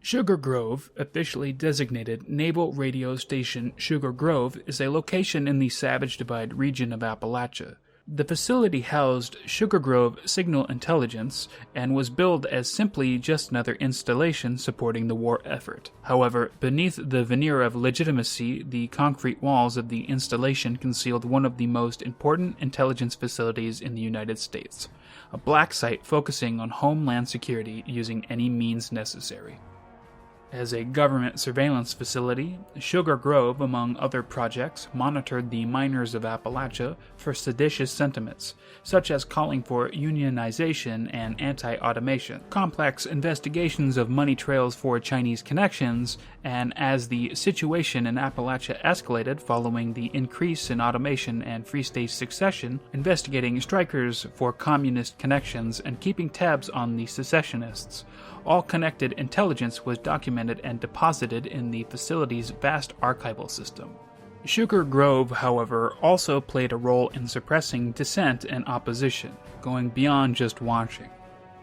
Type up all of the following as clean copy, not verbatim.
Sugar Grove, officially designated Naval Radio Station Sugar Grove, is a location in the Savage Divide region of Appalachia. The facility housed Sugar Grove Signal Intelligence and was billed as simply just another installation supporting the war effort. However, beneath the veneer of legitimacy, the concrete walls of the installation concealed one of the most important intelligence facilities in the United States, a black site focusing on homeland security using any means necessary. As a government surveillance facility, Sugar Grove, among other projects, monitored the miners of Appalachia for seditious sentiments, such as calling for unionization and anti-automation, complex investigations of money trails for Chinese connections, and as the situation in Appalachia escalated following the increase in automation and Free State succession, investigating strikers for communist connections and keeping tabs on the secessionists. All connected intelligence was documented and deposited in the facility's vast archival system. Sugar Grove, however, also played a role in suppressing dissent and opposition, going beyond just watching.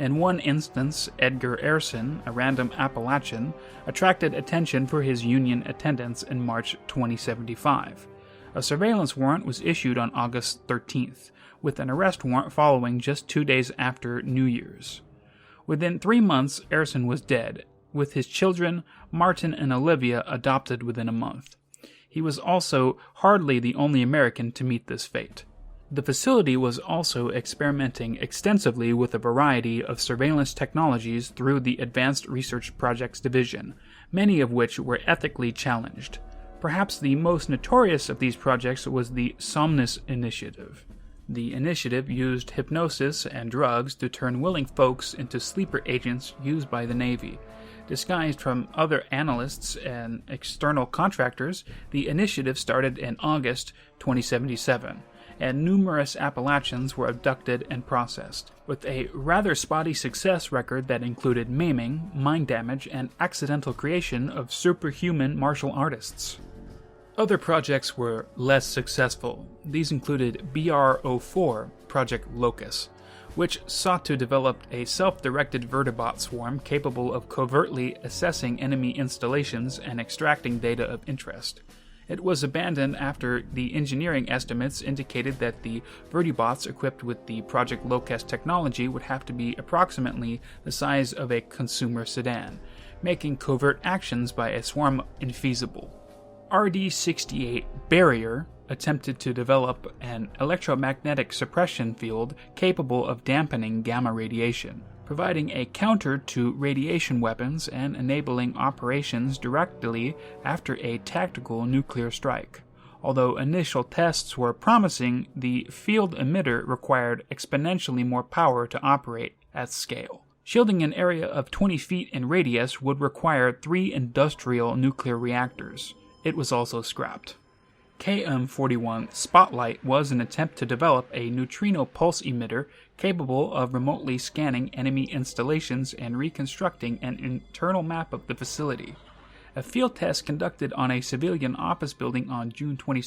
In one instance, Edgar Ayerson, a random Appalachian, attracted attention for his Union attendance in March 2075. A surveillance warrant was issued on August 13th, with an arrest warrant following just 2 days after New Year's. Within 3 months, Ayerson was dead, with his children, Martin and Olivia, adopted within a month. He was also hardly the only American to meet this fate. The facility was also experimenting extensively with a variety of surveillance technologies through the Advanced Research Projects Division, many of which were ethically challenged. Perhaps the most notorious of these projects was the Somnus Initiative. The initiative used hypnosis and drugs to turn willing folks into sleeper agents used by the Navy. Disguised from other analysts and external contractors, the initiative started in August 2077, and numerous Appalachians were abducted and processed, with a rather spotty success record that included maiming, mind damage, and accidental creation of superhuman martial artists. Other projects were less successful. These included BR-04, Project Locus, which sought to develop a self-directed vertibot swarm capable of covertly assessing enemy installations and extracting data of interest. It was abandoned after the engineering estimates indicated that the vertibots equipped with the Project Locus technology would have to be approximately the size of a consumer sedan, making covert actions by a swarm infeasible. RD-68 Barrier attempted to develop an electromagnetic suppression field capable of dampening gamma radiation, providing a counter to radiation weapons and enabling operations directly after a tactical nuclear strike. Although initial tests were promising, the field emitter required exponentially more power to operate at scale. Shielding an area of 20 feet in radius would require 3 industrial nuclear reactors. It was also scrapped. KM-41 Spotlight was an attempt to develop a neutrino pulse emitter capable of remotely scanning enemy installations and reconstructing an internal map of the facility. A field test conducted on a civilian office building on June 22,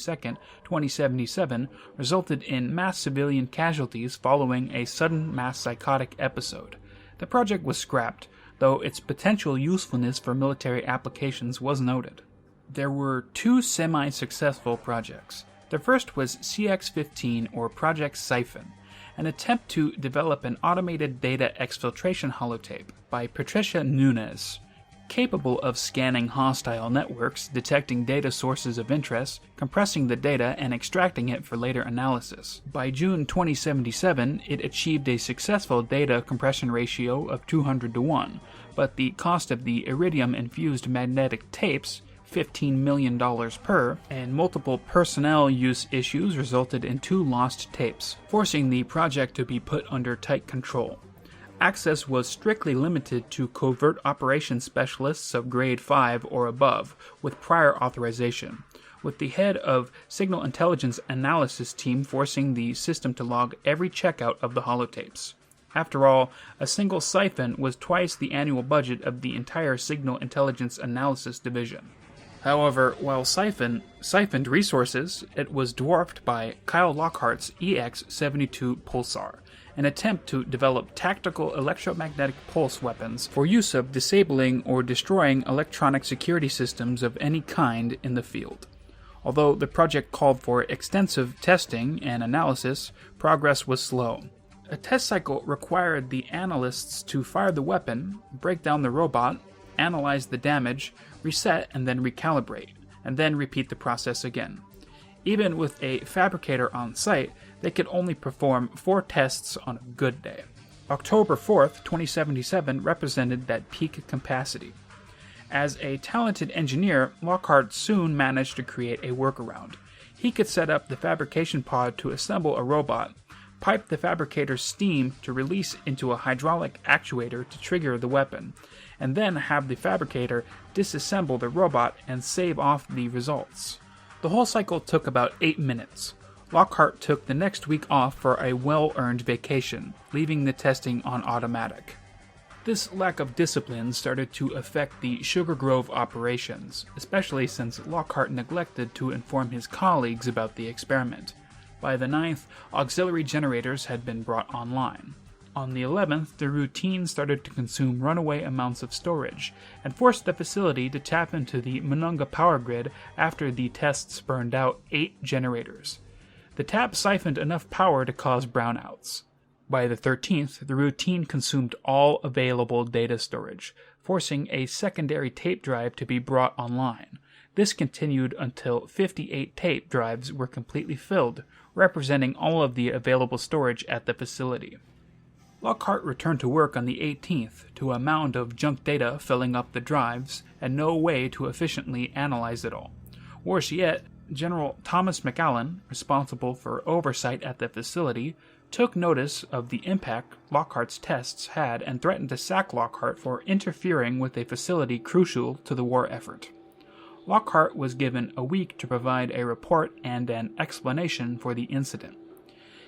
2077, resulted in mass civilian casualties following a sudden mass psychotic episode. The project was scrapped, though its potential usefulness for military applications was noted. There were 2 semi-successful projects. The first was CX-15, or Project Siphon, an attempt to develop an automated data exfiltration holotape by Patricia Nunes, capable of scanning hostile networks, detecting data sources of interest, compressing the data, and extracting it for later analysis. By June 2077, it achieved a successful data compression ratio of 200-1, but the cost of the iridium-infused magnetic tapes, $15 million per, and multiple personnel use issues resulted in 2 lost tapes, forcing the project to be put under tight control. Access was strictly limited to covert operations specialists of grade 5 or above, with prior authorization, with the head of Signal Intelligence Analysis team forcing the system to log every checkout of the holotapes. After all, a single siphon was twice the annual budget of the entire Signal Intelligence Analysis division. However, while siphoned resources, it was dwarfed by Kyle Lockhart's EX-72 Pulsar, an attempt to develop tactical electromagnetic pulse weapons for use of disabling or destroying electronic security systems of any kind in the field. Although the project called for extensive testing and analysis, progress was slow. A test cycle required the analysts to fire the weapon, break down the robot, analyze the damage, reset and then recalibrate, and then repeat the process again. Even with a fabricator on site, they could only perform 4 tests on a good day. October 4th, 2077 represented that peak capacity. As a talented engineer, Lockhart soon managed to create a workaround. He could set up the fabrication pod to assemble a robot, pipe the fabricator's steam to release into a hydraulic actuator to trigger the weapon, and then have the fabricator disassemble the robot and save off the results. The whole cycle took about 8 minutes. Lockhart took the next week off for a well-earned vacation, leaving the testing on automatic. This lack of discipline started to affect the Sugar Grove operations, especially since Lockhart neglected to inform his colleagues about the experiment. By the 9th, auxiliary generators had been brought online. On the 11th, the routine started to consume runaway amounts of storage, and forced the facility to tap into the Monongah power grid after the tests burned out 8 generators. The tap siphoned enough power to cause brownouts. By the 13th, the routine consumed all available data storage, forcing a secondary tape drive to be brought online. This continued until 58 tape drives were completely filled, representing all of the available storage at the facility. Lockhart returned to work on the 18th to a mound of junk data filling up the drives and no way to efficiently analyze it all. Worse yet, General Thomas McAllen, responsible for oversight at the facility, took notice of the impact Lockhart's tests had and threatened to sack Lockhart for interfering with a facility crucial to the war effort. Lockhart was given a week to provide a report and an explanation for the incident.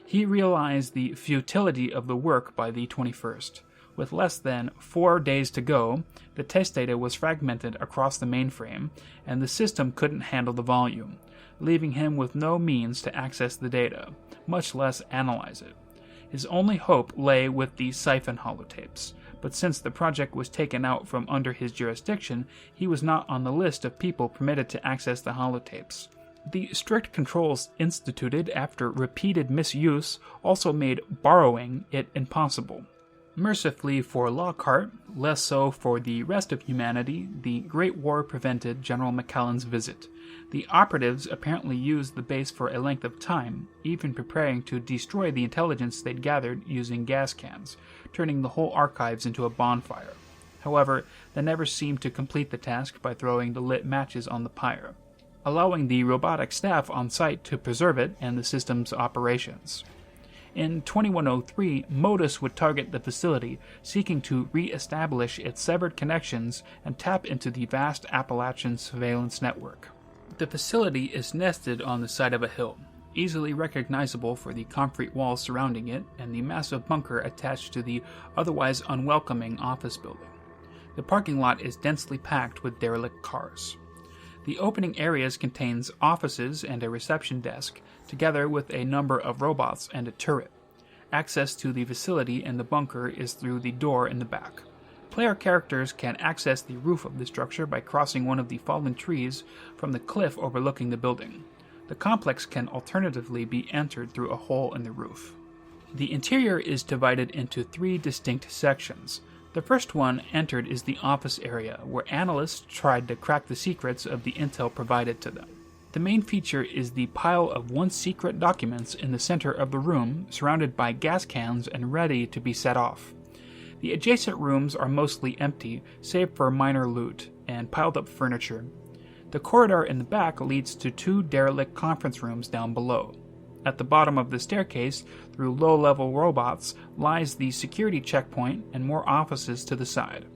He realized the futility of the work by the 21st. With less than 4 days to go, the test data was fragmented across the mainframe, and the system couldn't handle the volume, leaving him with no means to access the data, much less analyze it. His only hope lay with the siphon holotapes, but since the project was taken out from under his jurisdiction, he was not on the list of people permitted to access the holotapes. The strict controls instituted after repeated misuse also made borrowing it impossible. Mercifully for Lockhart, less so for the rest of humanity, the Great War prevented General McAllen's visit. The operatives apparently used the base for a length of time, even preparing to destroy the intelligence they'd gathered using gas cans, turning the whole archives into a bonfire. However, they never seemed to complete the task by throwing the lit matches on the pyre, allowing the robotic staff on site to preserve it and the system's operations. In 2103, Modus would target the facility, seeking to re-establish its severed connections and tap into the vast Appalachian surveillance network. The facility is nested on the side of a hill, easily recognizable for the concrete walls surrounding it and the massive bunker attached to the otherwise unwelcoming office building. The parking lot is densely packed with derelict cars. The opening areas contains offices and a reception desk, together with a number of robots and a turret. Access to the facility and the bunker is through the door in the back. Player characters can access the roof of the structure by crossing one of the fallen trees from the cliff overlooking the building. The complex can alternatively be entered through a hole in the roof. The interior is divided into 3 distinct sections. The first one entered is the office area, where analysts tried to crack the secrets of the intel provided to them. The main feature is the pile of once secret documents in the center of the room, surrounded by gas cans and ready to be set off. The adjacent rooms are mostly empty, save for minor loot and piled up furniture. The corridor in the back leads to 2 derelict conference rooms down below. At the bottom of the staircase, through low-level robots, lies the security checkpoint and more offices to the side.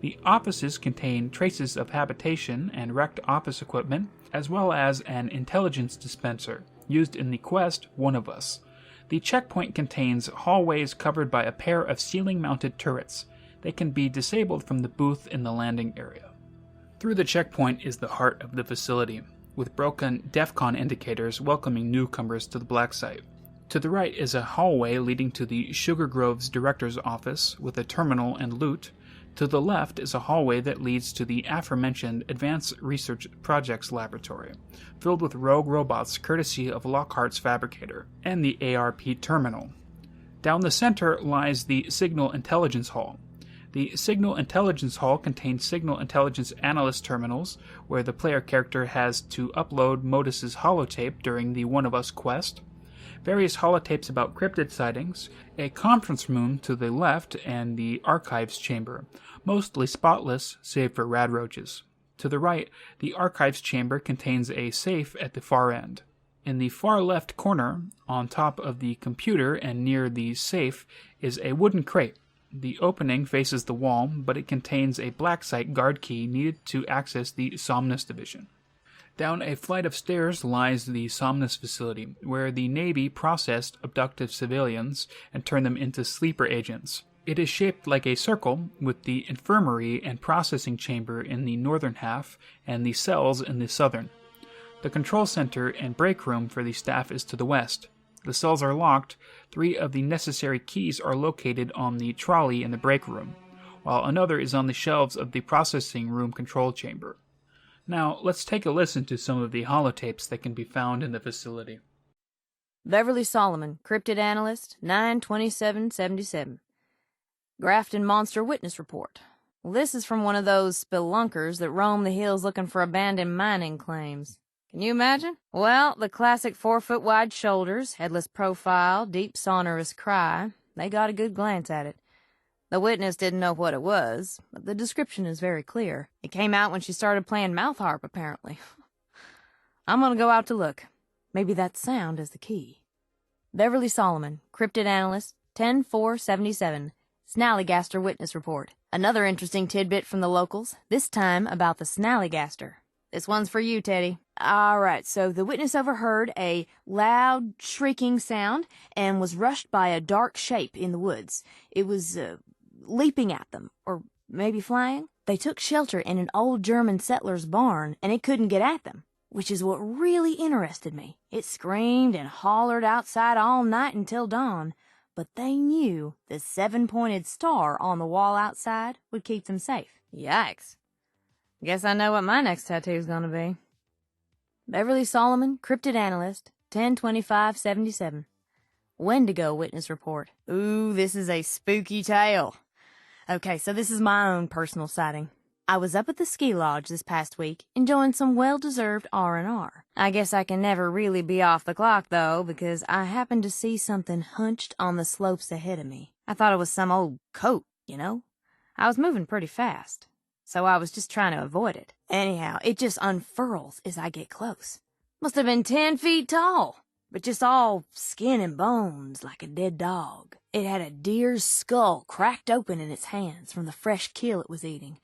The offices contain traces of habitation and wrecked office equipment, as well as an intelligence dispenser, used in the quest One of Us. The checkpoint contains hallways covered by a pair of ceiling-mounted turrets. They can be disabled from the booth in the landing area. Through the checkpoint is the heart of the facility, with broken DEFCON indicators welcoming newcomers to the black site. To the right is a hallway leading to the Sugar Grove's director's office with a terminal and loot. To the left is a hallway that leads to the aforementioned Advanced Research Projects Laboratory, filled with rogue robots courtesy of Lockhart's Fabricator, and the ARP terminal. Down the center lies the Signal Intelligence Hall. The Signal Intelligence Hall contains Signal Intelligence Analyst terminals, where the player character has to upload Modus's holotape during the One of Us quest, various holotapes about cryptid sightings, a conference room to the left, and the archives chamber, mostly spotless save for rad roaches. To the right, the archives chamber contains a safe at the far end. In the far left corner, on top of the computer and near the safe, is a wooden crate. The opening faces the wall, but it contains a black site guard key needed to access the Somnus division. Down a flight of stairs lies the Somnus facility, where the Navy processed abducted civilians and turned them into sleeper agents. It is shaped like a circle, with the infirmary and processing chamber in the northern half and the cells in the southern. The control center and break room for the staff is to the west. The cells are locked. 3 of the necessary keys are located on the trolley in the break room, while another is on the shelves of the processing room control chamber. Now, let's take a listen to some of the holotapes that can be found in the facility. Beverly Solomon, Cryptid Analyst, 9/27/77. Grafton Monster Witness Report. Well, this is from one of those spelunkers that roam the hills looking for abandoned mining claims. Can you imagine? Well, the classic 4-foot-wide shoulders, headless profile, deep sonorous cry. They got a good glance at it. The witness didn't know what it was, but the description is very clear. It came out when she started playing mouth harp, apparently. I'm gonna go out to look. Maybe that sound is the key. Beverly Solomon, Cryptid Analyst, 10/4/77. Snallygaster Witness Report. Another interesting tidbit from the locals, this time about the Snallygaster. This one's for you, Teddy. Alright, so the witness overheard a loud, shrieking sound and was rushed by a dark shape in the woods. It was, leaping at them, or maybe flying. They took shelter in an old German settler's barn, and it couldn't get at them, which is what really interested me. It screamed and hollered outside all night until dawn, but they knew the 7-pointed star on the wall outside would keep them safe. Yikes. Guess I know what my next tattoo's gonna be. Beverly Solomon, Cryptid Analyst, 10/25/77. Wendigo Witness Report. Ooh, this is a spooky tale. Okay, so this is my own personal sighting. I was up at the ski lodge this past week, enjoying some well-deserved R&R. I guess I can never really be off the clock, though, because I happened to see something hunched on the slopes ahead of me. I thought it was some old coat, you know? I was moving pretty fast, so I was just trying to avoid it. Anyhow, it just unfurls as I get close. Must have been 10 feet tall, but just all skin and bones like a dead dog. It had a deer's skull cracked open in its hands from the fresh kill it was eating.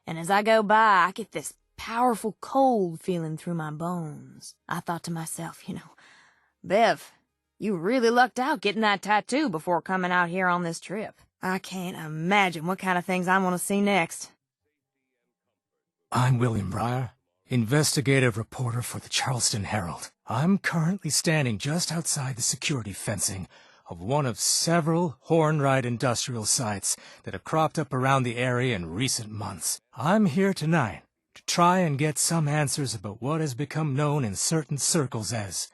And as I go by, I get this powerful cold feeling through my bones. I thought to myself, Bev, you really lucked out getting that tattoo before coming out here on this trip. I can't imagine what kind of things I want to see next. I'm William Breyer, investigative reporter for the Charleston Herald. I'm currently standing just outside the security fencing of one of several Hornwright industrial sites that have cropped up around the area in recent months. I'm here tonight to try and get some answers about what has become known in certain circles as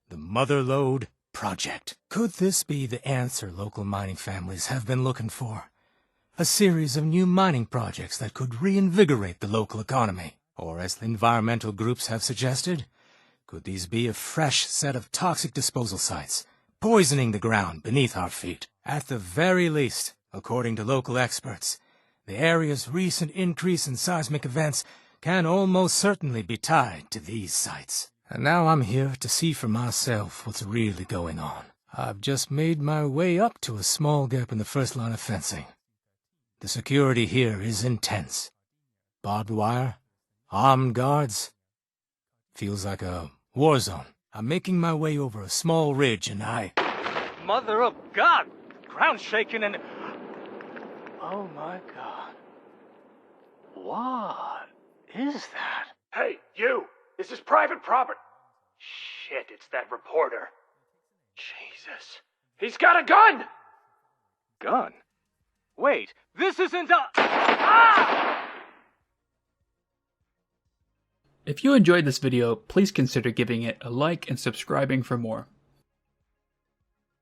the Mother Lode Project. Could this be the answer local mining families have been looking for? A series of new mining projects that could reinvigorate the local economy? Or, as the environmental groups have suggested, could these be a fresh set of toxic disposal sites, poisoning the ground beneath our feet? At the very least, according to local experts, the area's recent increase in seismic events can almost certainly be tied to these sites. And now I'm here to see for myself what's really going on. I've just made my way up to a small gap in the first line of fencing. The security here is intense. Barbed wire, armed guards. Feels like a war zone. I'm making my way over a small ridge and Mother of God! Ground shaking and... Oh my God. What is that? Hey, you! This is private property. Shit, it's that reporter. Jesus. He's got a gun! Gun? Wait, this isn't a... Ah! If you enjoyed this video, please consider giving it a like and subscribing for more.